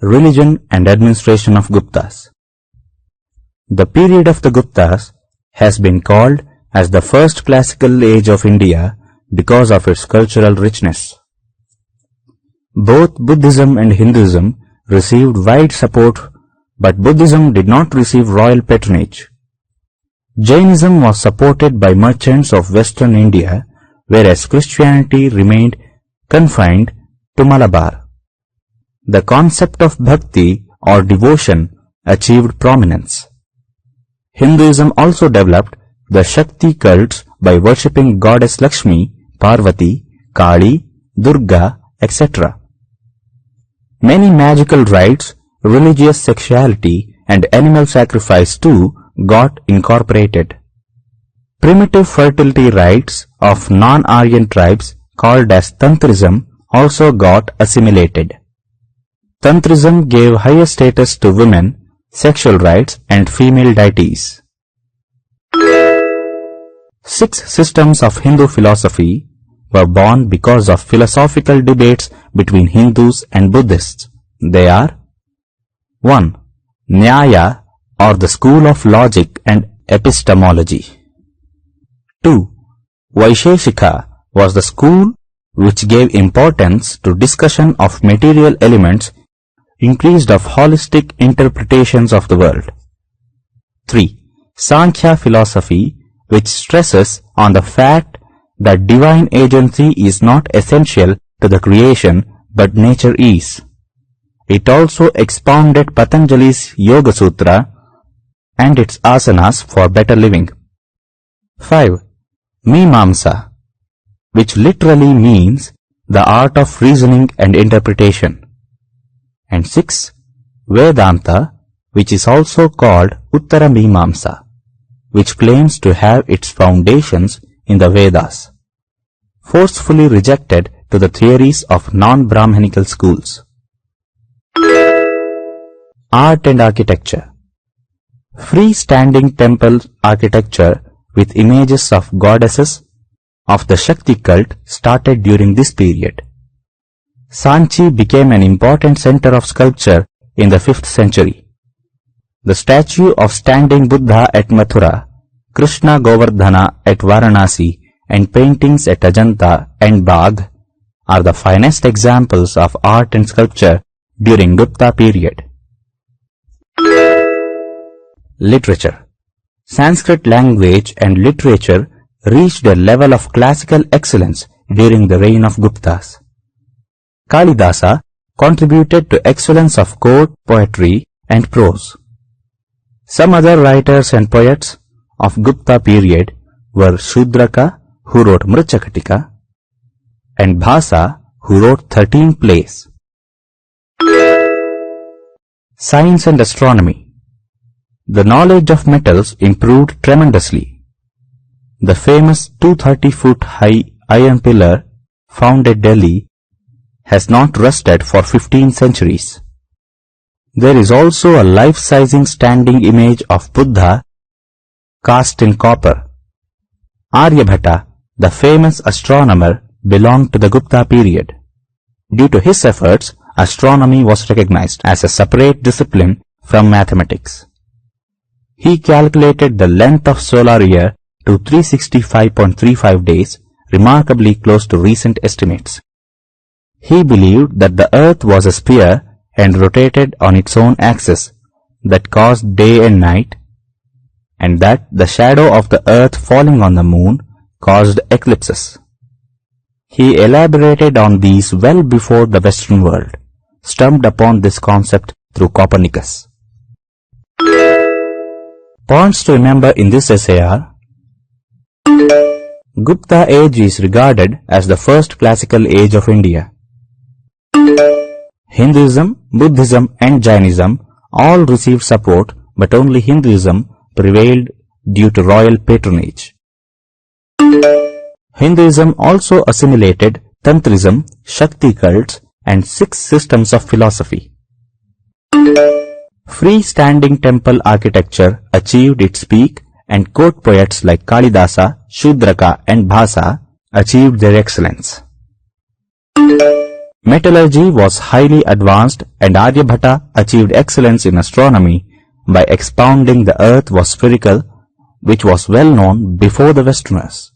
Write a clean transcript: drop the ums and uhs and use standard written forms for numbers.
Religion and administration of Guptas. The period of the Guptas has been called as the first classical age of India because of its cultural richness. Both Buddhism and Hinduism received wide support, but Buddhism did not receive royal patronage. Jainism was supported by merchants of western India, whereas Christianity remained confined to Malabar. The concept of bhakti or devotion achieved prominence. Hinduism also developed the Shakti cults by worshipping goddess Lakshmi, Parvati, Kali, Durga, etc. Many magical rites, religious sexuality, and animal sacrifice too got incorporated. Primitive fertility rites of non-Aryan tribes called as Tantrism also got assimilated. Tantrism gave higher status to women, sexual rights, and female deities. 6 systems of Hindu philosophy were born because of philosophical debates between Hindus and Buddhists. They are: 1. Nyaya, or the school of logic and epistemology. 2. Vaisheshika was the school which gave importance to discussion of material elements, increased of holistic interpretations of the world. 3. Sankhya philosophy, which stresses on the fact that divine agency is not essential to the creation but nature is. It also expounded Patanjali's Yoga Sutra and its asanas for better living. 5. Mimamsa, which literally means the art of reasoning and interpretation. And 6. Vedanta, which is also called Uttara Mimamsa, which claims to have its foundations in the Vedas, forcefully rejected to the theories of non-Brahmanical schools. Art and architecture. Freestanding temple architecture with images of goddesses of the Shakti cult started during this period. Sanchi became an important center of sculpture in the 5th century. The statue of standing Buddha at Mathura, Krishna Govardhana at Varanasi, and paintings at Ajanta and Bagh are the finest examples of art and sculpture during Gupta period. Literature. Sanskrit language and literature reached a level of classical excellence during the reign of Guptas. Kalidasa contributed to excellence of court poetry and prose. Some other writers and poets of Gupta period were Shudraka, who wrote Mrichakatika, and Bhasa, who wrote 13 plays. Science and astronomy. The knowledge of metals improved tremendously. The famous 230-foot high iron pillar found at Delhi has not rusted for 15 centuries. There is also a life-sizing standing image of Buddha cast in copper. Aryabhata, the famous astronomer, belonged to the Gupta period. Due to his efforts, astronomy was recognized as a separate discipline from mathematics. He calculated the length of solar year to 365.35 days, remarkably close to recent estimates. He believed that the earth was a sphere and rotated on its own axis that caused day and night, and that the shadow of the earth falling on the moon caused eclipses. He elaborated on these well before the Western world stumbled upon this concept through Copernicus. Points to remember in this essay are: Gupta age is regarded as the first classical age of India. Hinduism, Buddhism and Jainism all received support, but only Hinduism prevailed due to royal patronage. Hinduism also assimilated Tantrism, Shakti cults and 6 systems of philosophy. Freestanding temple architecture achieved its peak, and court poets like Kalidasa, Shudraka and Bhasa achieved their excellence. Metallurgy was highly advanced and Aryabhatta achieved excellence in astronomy by expounding the earth was spherical, which was well known before the Westerners.